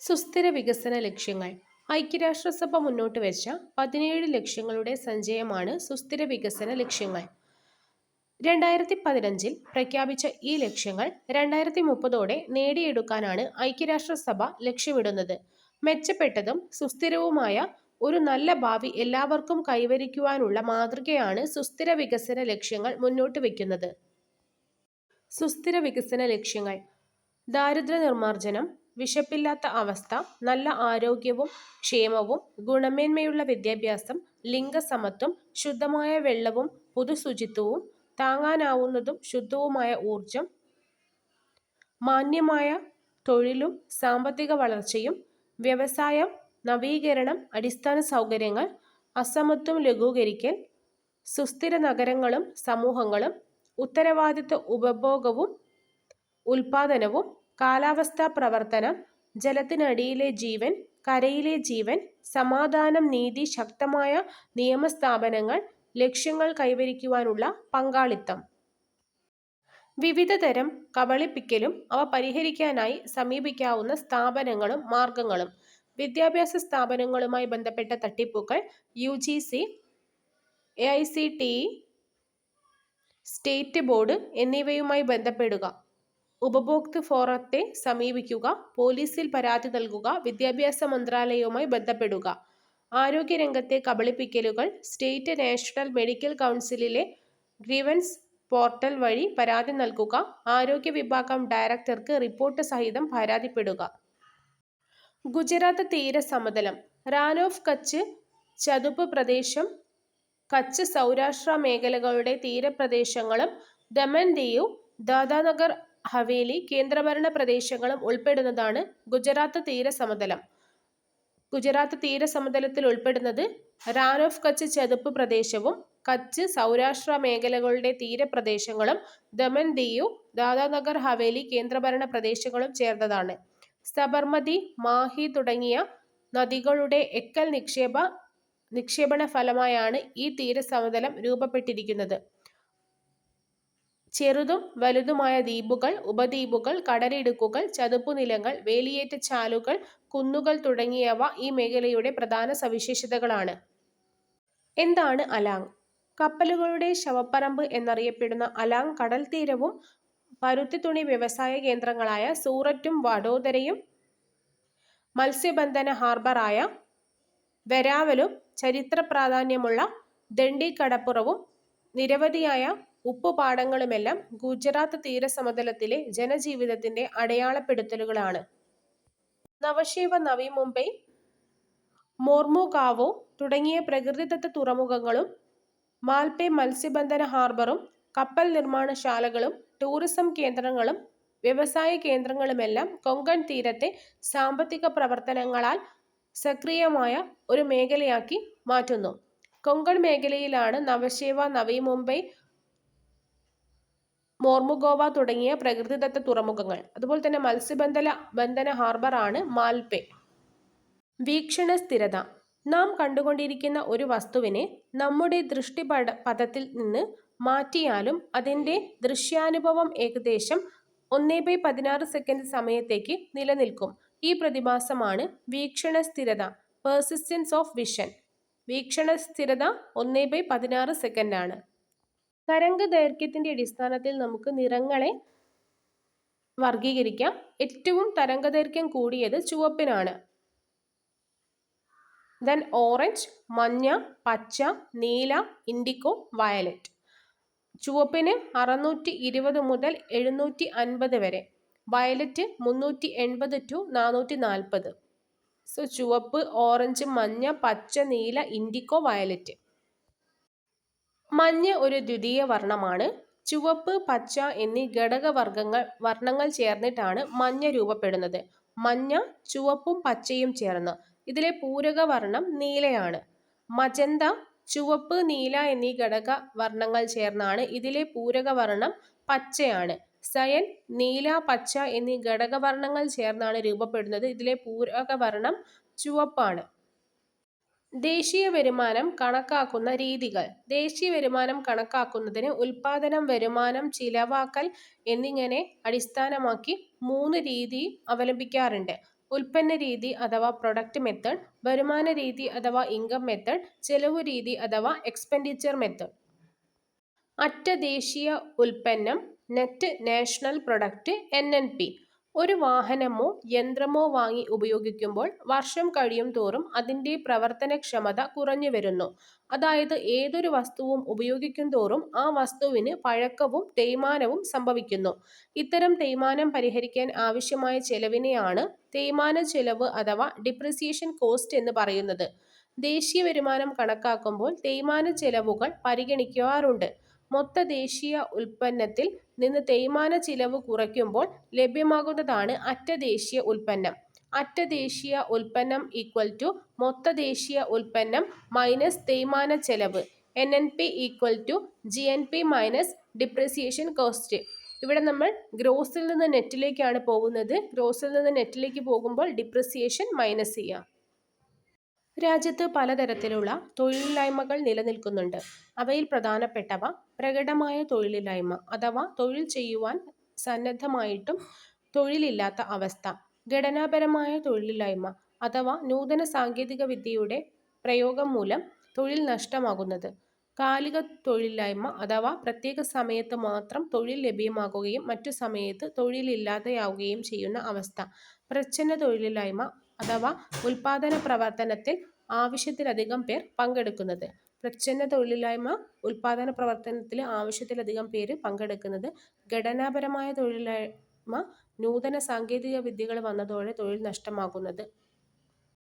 സുസ്ഥിര വികസന ലക്ഷ്യങ്ങൾ ഐക്യരാഷ്ട്രസഭ മുന്നോട്ട് വെച്ച 17 ലക്ഷ്യങ്ങളുടെ സഞ്ചയമാണ് സുസ്ഥിര വികസന ലക്ഷ്യങ്ങൾ. 2015 പ്രഖ്യാപിച്ച ഈ ലക്ഷ്യങ്ങൾ 2030 നേടിയെടുക്കാനാണ് ഐക്യരാഷ്ട്രസഭ ലക്ഷ്യമിടുന്നത്. മെച്ചപ്പെട്ടതും സുസ്ഥിരവുമായ ഒരു നല്ല ഭാവി എല്ലാവർക്കും കൈവരിക്കുവാനുള്ള മാതൃകയാണ് സുസ്ഥിര വികസന ലക്ഷ്യങ്ങൾ മുന്നോട്ട് വയ്ക്കുന്നത്. സുസ്ഥിര വികസന ലക്ഷ്യങ്ങൾ: ദാരിദ്ര്യ നിർമ്മാർജ്ജനം, വിശപ്പില്ലാത്ത അവസ്ഥ, നല്ല ആരോഗ്യവും ക്ഷേമവും, ഗുണമേന്മയുള്ള വിദ്യാഭ്യാസം, ലിംഗസമത്വം, ശുദ്ധമായ വെള്ളവും പൊതുശുചിത്വവും, താങ്ങാനാവുന്നതും ശുദ്ധവുമായ ഊർജം, മാന്യമായ തൊഴിലും സാമ്പത്തിക വളർച്ചയും, വ്യവസായം, നവീകരണം, അടിസ്ഥാന സൗകര്യങ്ങൾ, അസമത്വം ലഘൂകരിക്കൽ, സുസ്ഥിര നഗരങ്ങളും സമൂഹങ്ങളും, ഉത്തരവാദിത്ത ഉപഭോഗവും ഉൽപാദനവും, കാലാവസ്ഥാ പ്രവർത്തനം, ജലത്തിനടിയിലെ ജീവൻ, കരയിലെ ജീവൻ, സമാധാനം, നീതി, ശക്തമായ നിയമസ്ഥാപനങ്ങൾ, ലക്ഷ്യങ്ങൾ കൈവരിക്കുവാനുള്ള പങ്കാളിത്തം. വിവിധതരം കബളിപ്പിക്കലും അവ പരിഹരിക്കാനായി സമീപിക്കാവുന്ന സ്ഥാപനങ്ങളും മാർഗങ്ങളും. വിദ്യാഭ്യാസ സ്ഥാപനങ്ങളുമായി ബന്ധപ്പെട്ട തട്ടിപ്പുകൾ UGC, AICTE, സ്റ്റേറ്റ് ബോർഡ് എന്നിവയുമായി ബന്ധപ്പെടുക. ഉപഭോക്തൃ ഫോറത്തെ സമീപിക്കുക. പോലീസിൽ പരാതി നൽകുക. വിദ്യാഭ്യാസ മന്ത്രാലയവുമായി ബന്ധപ്പെടുക. ആരോഗ്യരംഗത്തെ കബളിപ്പിക്കലുകൾ സ്റ്റേറ്റ് നാഷണൽ മെഡിക്കൽ കൗൺസിലിലെ ഗ്രീവൻസ് പോർട്ടൽ വഴി പരാതി നൽകുക. ആരോഗ്യ വിഭാഗം ഡയറക്ടർക്ക് റിപ്പോർട്ട് സഹിതം പരാതിപ്പെടുക. ഗുജറാത്ത് തീര സമതലം, റാൻ ഓഫ് കച്ച് ചതുപ്പ് പ്രദേശം, കച്ച് സൗരാഷ്ട്ര മേഖലകളുടെ തീരപ്രദേശങ്ങളും ദമൻ ദിയു, ദാദ്രാനഗർ ഹവേലി കേന്ദ്രഭരണ പ്രദേശങ്ങളും ഉൾപ്പെടുന്നതാണ് ഗുജറാത്ത് തീരസമതലം. ഗുജറാത്ത് തീരസമതലത്തിൽ ഉൾപ്പെടുന്നത് റാൻ ഓഫ് കച്ച് ചതുപ്പ് പ്രദേശവും കച്ച് സൗരാഷ്ട്ര മേഖലകളുടെ തീരപ്രദേശങ്ങളും ദമൻ ദിയു, ദാദ്രാനഗർ ഹവേലി കേന്ദ്രഭരണ പ്രദേശങ്ങളും ചേർന്നതാണ്. സബർമതി, മാഹി തുടങ്ങിയ നദികളുടെ എക്കൽ നിക്ഷേപണ ഫലമായാണ് ഈ തീരസമതലം രൂപപ്പെട്ടിരിക്കുന്നത്. ചെറുതും വലുതുമായ ദ്വീപുകൾ, ഉപദ്വീപുകൾ, കടലിടുക്കുകൾ, ചതുപ്പുനിലങ്ങൾ, വേലിയേറ്റ ചാലുകൾ, കുന്നുകൾ തുടങ്ങിയവ ഈ മേഖലയുടെ പ്രധാന സവിശേഷതകളാണ്. എന്താണ് അലാങ്? കപ്പലുകളുടെ ശവപ്പറമ്പ് എന്നറിയപ്പെടുന്ന അലാങ് കടൽത്തീരവും പരുത്തിത്തുണി വ്യവസായ കേന്ദ്രങ്ങളായ സൂററ്റും വഡോദരയും മത്സ്യബന്ധന ഹാർബറായ വെരാവലും ചരിത്ര പ്രാധാന്യമുള്ള ദണ്ഡി കടപ്പുറവും നിരവധിയായ ഉപ്പുപാടങ്ങളുമെല്ലാം ഗുജറാത്ത് തീരസമതലത്തിലെ ജനജീവിതത്തിന്റെ അടയാളപ്പെടുത്തലുകളാണ്. നവശേവ, നവി മുംബൈ, മോർമുഗാവോ തുടങ്ങിയ പ്രകൃതിദത്ത തുറമുഖങ്ങളും മാൽപെ മത്സ്യബന്ധന ഹാർബറും കപ്പൽ നിർമ്മാണശാലകളും ടൂറിസം കേന്ദ്രങ്ങളും വ്യവസായ കേന്ദ്രങ്ങളുമെല്ലാം കൊങ്കൺ തീരത്തെ സാമ്പത്തിക പ്രവർത്തനങ്ങളാൽ സക്രിയമായ ഒരു മേഖലയാക്കി മാറ്റുന്നു. കൊങ്കൺ മേഖലയിലാണ് നവശേവ, നവി മുംബൈ, മോർമുഗോവ തുടങ്ങിയ പ്രകൃതിദത്ത തുറമുഖങ്ങൾ. അതുപോലെ തന്നെ മത്സ്യബന്ധന ഹാർബർ ആണ് മാൽപെ. വീക്ഷണ സ്ഥിരത: നാം കണ്ടുകൊണ്ടിരിക്കുന്ന ഒരു വസ്തുവിനെ നമ്മുടെ ദൃഷ്ടിപഥത്തിൽ നിന്ന് മാറ്റിയാലും അതിന്റെ ദൃശ്യാനുഭവം ഏകദേശം 1/16 സെക്കൻഡ് സമയത്തേക്ക് നിലനിൽക്കും. ഈ പ്രതിഭാസമാണ് വീക്ഷണ സ്ഥിരത, പെർസിസ്റ്റൻസ് ഓഫ് വിഷൻ. വീക്ഷണ സ്ഥിരത 1/16 സെക്കൻഡാണ്. തരംഗ ദൈർഘ്യത്തിന്റെ അടിസ്ഥാനത്തിൽ നമുക്ക് നിറങ്ങളെ വർഗീകരിക്കാം. ഏറ്റവും തരംഗദൈർഘ്യം കൂടിയത് ചുവപ്പിനാണ്. ദെൻ ഓറഞ്ച്, മഞ്ഞ, പച്ച, നീല, ഇൻഡിഗോ, വയലറ്റ്. ചുവപ്പിന് 620 മുതൽ 750 വരെ, വയലറ്റ് 380 to 440. സോ ചുവപ്പ്, ഓറഞ്ച്, മഞ്ഞ, പച്ച, നീല, ഇൻഡിഗോ, വയലറ്റ്. മഞ്ഞ ഒരു ദ്വിതീയ വർണ്ണമാണ്. ചുവപ്പ്, പച്ച എന്നീ വർണ്ണങ്ങൾ ചേർന്നിട്ടാണ് മഞ്ഞ രൂപപ്പെടുന്നത്. മഞ്ഞ, ചുവപ്പും പച്ചയും ചേർന്ന്. ഇതിലെ പൂരകവർണ്ണം നീലയാണ്. മജന്ത, ചുവപ്പ്, നീല എന്നീ വർണ്ണങ്ങൾ ചേർന്നാണ് ഇതിലെ പൂരകവർണ്ണം പച്ചയാണ്. സയൻ, നീല, പച്ച എന്നീ ഘടകവർണ്ണങ്ങൾ ചേർന്നാണ് രൂപപ്പെടുന്നത്. ഇതിലെ പൂരകവർണ്ണം ചുവപ്പാണ്. ദേശീയ വരുമാനം കണക്കാക്കുന്ന രീതികൾ. ദേശീയ വരുമാനം കണക്കാക്കുന്നതിന് ഉൽപാദനം, വരുമാനം, ചിലവാക്കൽ എന്നിങ്ങനെ അടിസ്ഥാനമാക്കി 3 രീതി അവലംബിക്കാറുണ്ട്. ഉൽപ്പന്ന രീതി അഥവാ പ്രൊഡക്റ്റ് മെത്തേഡ്, വരുമാന രീതി അഥവാ ഇൻകം മെത്തേഡ്, ചെലവു രീതി അഥവാ എക്സ്പെൻഡിച്ചർ മെത്തേഡ്. അറ്റ ദേശീയ ഉൽപ്പന്നം നെറ്റ് നാഷണൽ പ്രൊഡക്റ്റ് NNP. ഒരു വാഹനമോ യന്ത്രമോ വാങ്ങി ഉപയോഗിക്കുമ്പോൾ വർഷം കഴിയും തോറും അതിൻ്റെ പ്രവർത്തനക്ഷമത കുറഞ്ഞു വരുന്നു. അതായത് ഏതൊരു വസ്തുവും ഉപയോഗിക്കും തോറും ആ വസ്തുവിന് പഴക്കവും തേയ്മാനവും സംഭവിക്കുന്നു. ഇത്തരം തേയ്മാനം പരിഹരിക്കാൻ ആവശ്യമായ ചെലവിനെയാണ് തേയ്മാന ചെലവ് അഥവാ ഡിപ്രിസിയേഷൻ കോസ്റ്റ് എന്ന് പറയുന്നത്. ദേശീയ വരുമാനം കണക്കാക്കുമ്പോൾ തേയ്മാന ചെലവുകൾ പരിഗണിക്കാറുണ്ട്. മൊത്ത ദേശീയ ഉൽപ്പന്നത്തിൽ നിന്ന് തേയ്മാന ചിലവ് കുറയ്ക്കുമ്പോൾ ലഭ്യമാകുന്നതാണ് അറ്റ ദേശീയ ഉൽപ്പന്നം. അറ്റ ദേശീയ ഉൽപ്പന്നം ഈക്വൽ ടു മൊത്ത ദേശീയ ഉൽപ്പന്നം മൈനസ് തേയ്മാന ചെലവ്. NNP equal to GNP minus depreciation cost. ഇവിടെ നമ്മൾ ഗ്രോസിൽ നിന്ന് നെറ്റിലേക്കാണ് പോകുന്നത്. ഗ്രോസിൽ നിന്ന് നെറ്റിലേക്ക് പോകുമ്പോൾ ഡിപ്രിസിയേഷൻ മൈനസ് ചെയ്യാം. രാജ്യത്ത് പലതരത്തിലുള്ള തൊഴിലില്ലായ്മകൾ നിലനിൽക്കുന്നുണ്ട്. അവയിൽ പ്രധാനപ്പെട്ടവ പ്രകടമായ തൊഴിലില്ലായ്മ അഥവാ തൊഴിൽ ചെയ്യുവാൻ സന്നദ്ധമായിട്ടും തൊഴിലില്ലാത്ത അവസ്ഥ, ഘടനാപരമായ തൊഴിലില്ലായ്മ അഥവാ നൂതന സാങ്കേതിക വിദ്യയുടെ പ്രയോഗം മൂലം തൊഴിൽ നഷ്ടമാകുന്നത്, കാലിക തൊഴിലില്ലായ്മ അഥവാ പ്രത്യേക സമയത്ത് മാത്രം തൊഴിൽ ലഭ്യമാകുകയും മറ്റു സമയത്ത് തൊഴിലില്ലാതെയാവുകയും ചെയ്യുന്ന അവസ്ഥ, പ്രച്ഛന്ന തൊഴിലില്ലായ്മ അഥവാ ഉൽപാദന പ്രവർത്തനത്തിൽ ആവശ്യത്തിലധികം പേർ പങ്കെടുക്കുന്നത്. പ്രച്ഛന്ന തൊഴിലില്ലായ്മ ഉൽപാദന പ്രവർത്തനത്തിൽ ആവശ്യത്തിലധികം പേര് പങ്കെടുക്കുന്നത്. ഘടനാപരമായ തൊഴിലില്ലായ്മ നൂതന സാങ്കേതിക വിദ്യകൾ വന്നതോടെ തൊഴിൽ നഷ്ടമാകുന്നത്.